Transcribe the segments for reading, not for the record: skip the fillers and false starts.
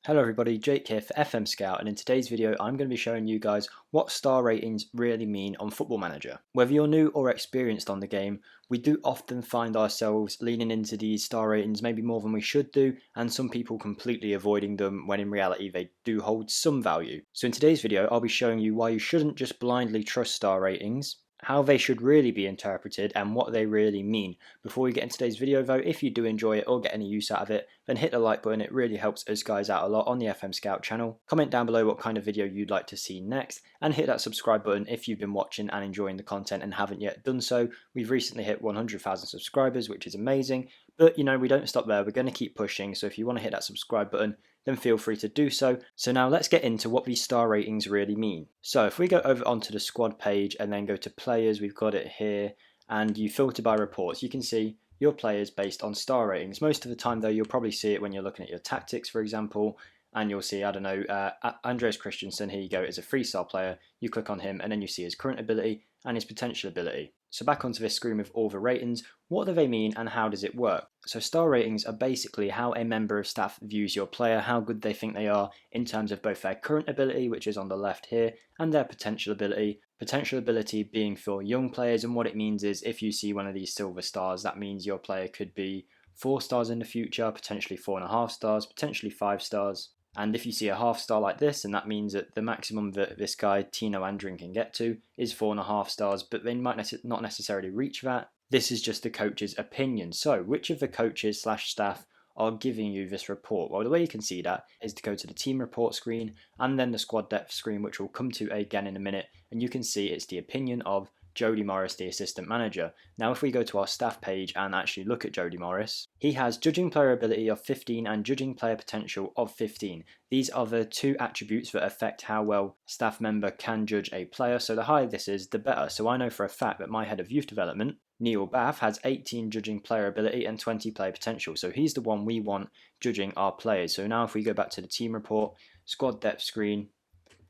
Hello everybody, Jake here for FMSCOUT, and in today's video I'm going to be showing you guys what star ratings really mean on Football Manager. Whether you're new or experienced on the game, we do often find ourselves leaning into these star ratings maybe more than we should do, and some people completely avoiding them when in reality they do hold some value. So in today's video I'll be showing you why you shouldn't just blindly trust star ratings, how they should really be interpreted and what they really mean. Before we get into today's video though, if you do enjoy it or get any use out of it, then hit the like button. It really helps us guys out a lot on the FMSCOUT channel. Comment down below what kind of video you'd like to see next, and hit that subscribe button if you've been watching and enjoying the content and haven't yet done so. We've recently hit 100,000 subscribers, which is amazing, but you know, we don't stop there. We're going to keep pushing, so if you want to hit that subscribe button, then feel free to do so. So now let's get into what these star ratings really mean. So if we go over onto the squad page and then go to players, we've got it here, and you filter by reports, you can see your players based on star ratings. Most of the time though, you'll probably see it when you're looking at your tactics, for example, and you'll see, I don't know, Andreas Christensen, here you go, is a 3-star player. You click on him and then you see his current ability and his potential ability. So back onto this screen with all the ratings, what do they mean and how does it work? So star ratings are basically how a member of staff views your player, how good they think they are in terms of both their current ability, which is on the left here, and their potential ability. Potential ability being for young players, and what it means is if you see one of these silver stars, that means your player could be 4 stars in the future, potentially 4.5 stars, potentially 5 stars. And if you see a half star like this, and that means that the maximum that this guy, Tino Andrin, can get to is 4.5 stars, but they might not necessarily reach that. This is just the coach's opinion. So which of the coaches / staff are giving you this report? Well, the way you can see that is to go to the team report screen and then the squad depth screen, which we'll come to again in a minute, and you can see it's the opinion of Jody Morris, the assistant manager. Now if we go to our staff page and actually look at Jody Morris, he has judging player ability of 15 and judging player potential of 15. These are the two attributes that affect how well staff member can judge a player, so the higher this is, the better. So I know for a fact that my head of youth development, Neil Bath, has 18 judging player ability and 20 player potential, so he's the one we want judging our players. So now if we go back to the team report, squad depth screen,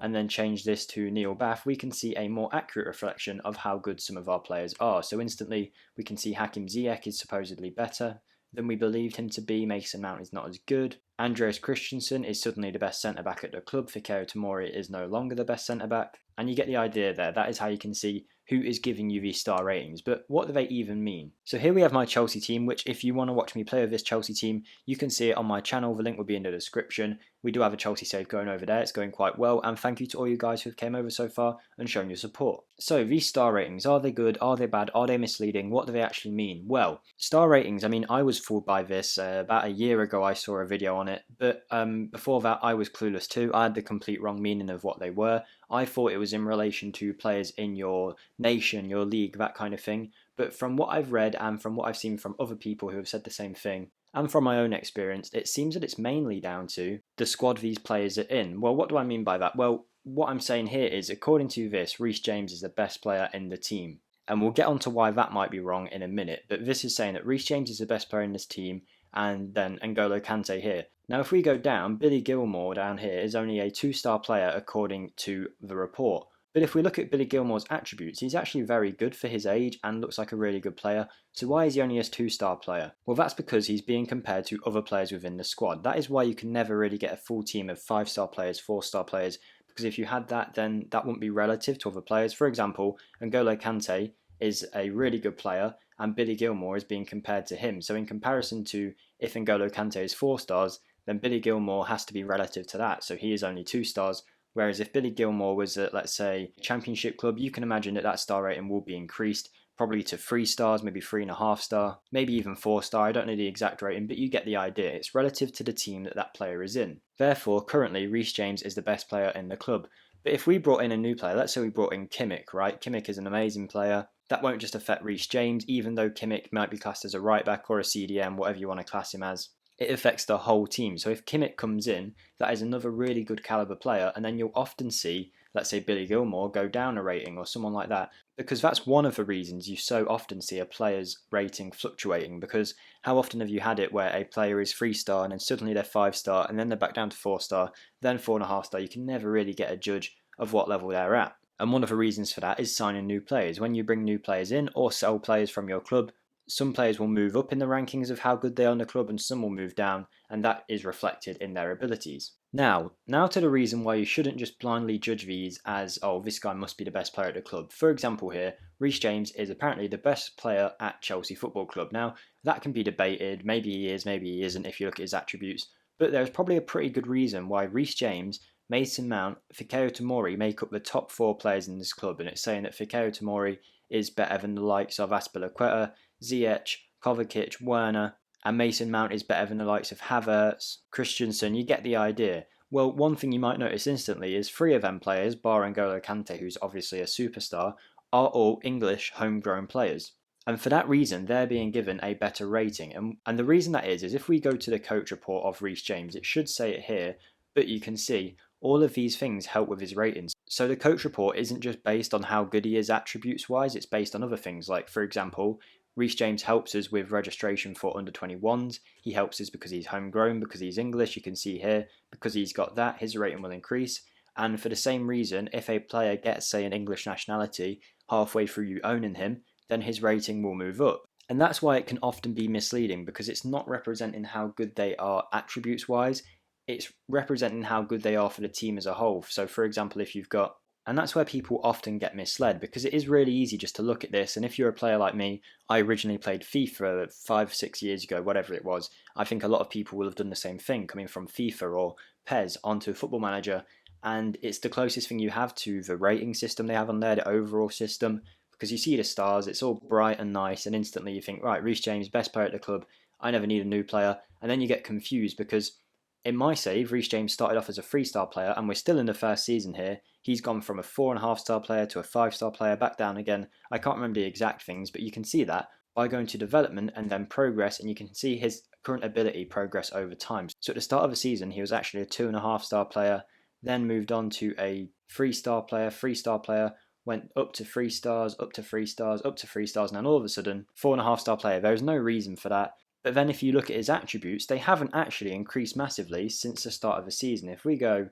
and then change this to Neil Bath, we can see a more accurate reflection of how good some of our players are. So instantly we can see Hakim Ziyech is supposedly better than we believed him to be. Mason Mount is not as good. Andreas Christensen is suddenly the best centre-back at the club. Fikayo Tomori is no longer the best centre-back. And you get the idea there. That is how you can see who is giving you these star ratings. But what do they even mean? So here we have my Chelsea team, which if you want to watch me play with this Chelsea team, you can see it on my channel. The link will be in the description. We do have a Chelsea save going over there. It's going quite well. And thank you to all you guys who have came over so far and shown your support. So these star ratings, are they good? Are they bad? Are they misleading? What do they actually mean? Well, star ratings, I mean, I was fooled by this. About a year ago, I saw a video on it. But before that, I was clueless too. I had the complete wrong meaning of what they were. I thought it was in relation to players in your nation, your league, that kind of thing. But from what I've read and from what I've seen from other people who have said the same thing, and from my own experience, it seems that it's mainly down to the squad these players are in. Well, what do I mean by that? Well, what I'm saying here is, according to this, Reece James is the best player in the team. And we'll get on to why that might be wrong in a minute. But this is saying that Reece James is the best player in this team, and then N'Golo Kante here. Now if we go down, Billy Gilmour down here is only a 2-star player according to the report. But if we look at Billy Gilmour's attributes, he's actually very good for his age and looks like a really good player. So why is he only a 2-star player? Well, that's because he's being compared to other players within the squad. That is why you can never really get a full team of 5-star players, 4-star players, because if you had that, then that wouldn't be relative to other players. For example, N'Golo Kante is a really good player and Billy Gilmour is being compared to him. So in comparison to if N'Golo Kante is 4 stars, then Billy Gilmour has to be relative to that. So he is only 2 stars. Whereas if Billy Gilmour was at, let's say, Championship club, you can imagine that star rating will be increased probably to 3 stars, maybe 3.5 star, maybe even 4 star. I don't know the exact rating, but you get the idea. It's relative to the team that player is in. Therefore, currently, Reece James is the best player in the club. But if we brought in a new player, let's say we brought in Kimmich, right? Kimmich is an amazing player. That won't just affect Reece James, even though Kimmich might be classed as a right back or a CDM, whatever you want to class him as. It affects the whole team. So if Kimmich comes in, that is another really good caliber player, and then you'll often see, let's say Billy Gilmour, go down a rating or someone like that, because that's one of the reasons you so often see a player's rating fluctuating. Because how often have you had it where a player is 3-star and then suddenly they're 5-star and then they're back down to 4-star, then 4.5-star? You can never really get a judge of what level they're at. And one of the reasons for that is signing new players. When you bring new players in or sell players from your club, some players will move up in the rankings of how good they are in the club and some will move down, and that is reflected in their abilities. Now to the reason why you shouldn't just blindly judge these as, oh, this guy must be the best player at the club. For example here, Reece James is apparently the best player at Chelsea Football Club. Now, that can be debated, maybe he is, maybe he isn't if you look at his attributes, but there's probably a pretty good reason why Reece James, Mason Mount, Fikayo Tomori make up the top 4 players in this club, and it's saying that Fikayo Tomori is better than the likes of Azpilicueta, Ziyech, Kovacic, Werner, and Mason Mount is better than the likes of Havertz, Christensen. You get the idea. Well, one thing you might notice instantly is 3 of them players, bar N'Golo Kante, who's obviously a superstar, are all English homegrown players. And for that reason, they're being given a better rating. And the reason that is if we go to the coach report of Reece James, it should say it here, but you can see all of these things help with his ratings. So the coach report isn't just based on how good he is attributes wise, it's based on other things. Like, for example, Reece James helps us with registration for under 21s. He helps us because he's homegrown, because he's English. You can see here, because he's got that, his rating will increase. And for the same reason, if a player gets, say, an English nationality halfway through you owning him, then his rating will move up. And that's why it can often be misleading, because it's not representing how good they are attributes wise, it's representing how good they are for the team as a whole. So for example, if you've got, and that's where people often get misled, because it is really easy just to look at this. And if you're a player like me, I originally played FIFA 5-6 years ago, whatever it was. I think a lot of people will have done the same thing, coming from FIFA or PES onto Football Manager, and it's the closest thing you have to the rating system they have on there, the overall system, because you see the stars, it's all bright and nice, and instantly you think, right, Reece James, best player at the club, I never need a new player, and then you get confused because in my save, Reece James started off as a 3-star player, and we're still in the first season here. He's gone from a 4.5-star player to a 5-star player, back down again. I can't remember the exact things, but you can see that by going to development and then progress, and you can see his current ability progress over time. So at the start of the season, he was actually a 2.5-star player, then moved on to a 3-star player, 3-star player, went up to 3 stars, up to 3 stars, up to 3 stars, and then all of a sudden, 4.5-star player. There is no reason for that. But then if you look at his attributes, they haven't actually increased massively since the start of the season. If we go,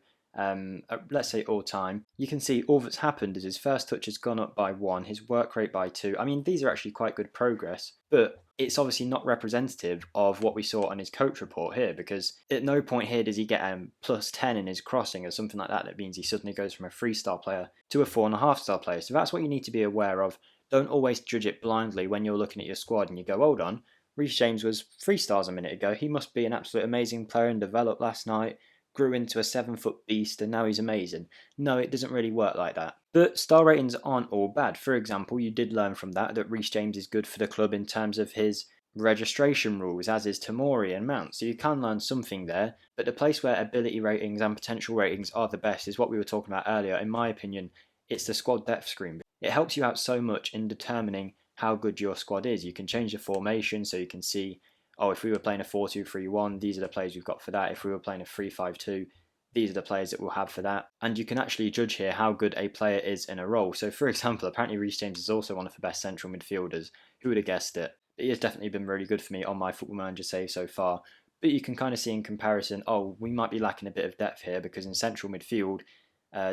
let's say all time, you can see all that's happened is his first touch has gone up by 1, his work rate by 2. I mean, these are actually quite good progress, but it's obviously not representative of what we saw on his coach report here, because at no point here does he get a plus 10 in his crossing or something like that. That means he suddenly goes from a 3-star player to a 4.5-star player. So that's what you need to be aware of. Don't always judge it blindly when you're looking at your squad and you go, hold on, Reece James was 3 stars a minute ago. He must be an absolute amazing player and developed last night, grew into a 7-foot beast, and now he's amazing. No, it doesn't really work like that. But star ratings aren't all bad. For example, you did learn from that Reece James is good for the club in terms of his registration rules, as is Tomori and Mount. So you can learn something there. But the place where ability ratings and potential ratings are the best is what we were talking about earlier. In my opinion, it's the squad depth screen. It helps you out so much in determining how good your squad is. You can change the formation so you can see, oh, if we were playing a 4-2-3-1, these are the players we've got for that. If we were playing a 3-5-2, these are the players that we'll have for that. And you can actually judge here how good a player is in a role. So for example, apparently Reece James is also one of the best central midfielders. Who would have guessed it? But he has definitely been really good for me on my Football Manager save so far. But you can kind of see in comparison, oh, we might be lacking a bit of depth here, because in central midfield,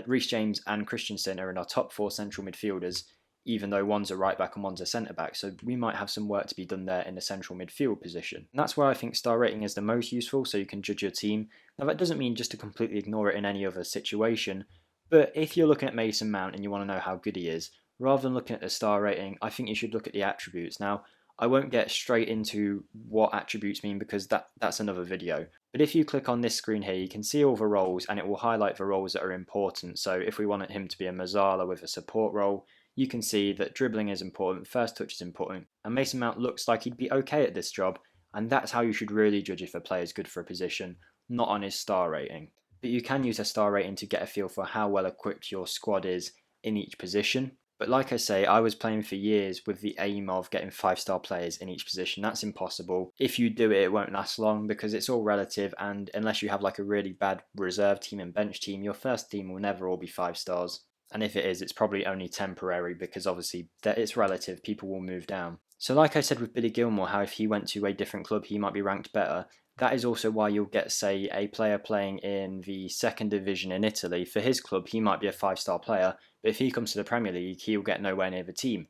Reece James and Christensen are in our top 4 central midfielders, even though one's a right back and one's a centre back. So we might have some work to be done there in the central midfield position. And that's where I think star rating is the most useful, so you can judge your team. Now that doesn't mean just to completely ignore it in any other situation, but if you're looking at Mason Mount and you want to know how good he is, rather than looking at the star rating, I think you should look at the attributes. Now, I won't get straight into what attributes mean because that's another video. But if you click on this screen here, you can see all the roles and it will highlight the roles that are important. So if we wanted him to be a Mazzala with a support role, you can see that dribbling is important, first touch is important, and Mason Mount looks like he'd be okay at this job, and that's how you should really judge if a player is good for a position, not on his star rating. But you can use a star rating to get a feel for how well equipped your squad is in each position. But like I say, I was playing for years with the aim of getting 5-star players in each position. That's impossible. If you do it, it won't last long because it's all relative, and unless you have like a really bad reserve team and bench team, your first team will never all be 5 stars. And if it is, it's probably only temporary because obviously it's relative, people will move down. So like I said with Billy Gilmore, how if he went to a different club, he might be ranked better. That is also why you'll get, say, a player playing in the second division in Italy. For his club, he might be a 5-star player, but if he comes to the Premier League, he'll get nowhere near the team.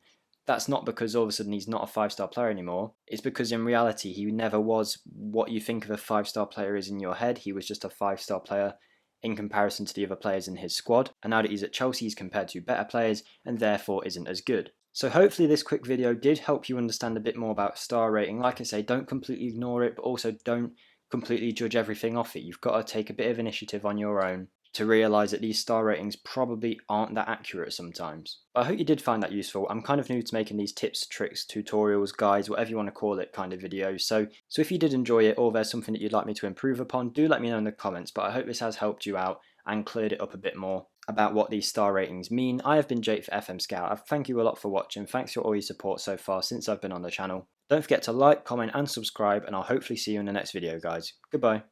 That's not because all of a sudden he's not a 5-star player anymore. It's because in reality he never was what you think of a 5-star player is in your head. He was just a 5-star player in comparison to the other players in his squad, and now that he's at Chelsea he's compared to better players and therefore isn't as good. So hopefully this quick video did help you understand a bit more about star rating. Like I say, don't completely ignore it, but also don't completely judge everything off it. You've got to take a bit of initiative on your own to realise that these star ratings probably aren't that accurate sometimes. But I hope you did find that useful. I'm kind of new to making these tips, tricks, tutorials, guides, whatever you want to call it kind of videos. So if you did enjoy it or there's something that you'd like me to improve upon, do let me know in the comments. But I hope this has helped you out and cleared it up a bit more about what these star ratings mean. I have been Jake for FMSCOUT. I thank you a lot for watching. Thanks for all your support so far since I've been on the channel. Don't forget to like, comment and subscribe, and I'll hopefully see you in the next video, guys. Goodbye.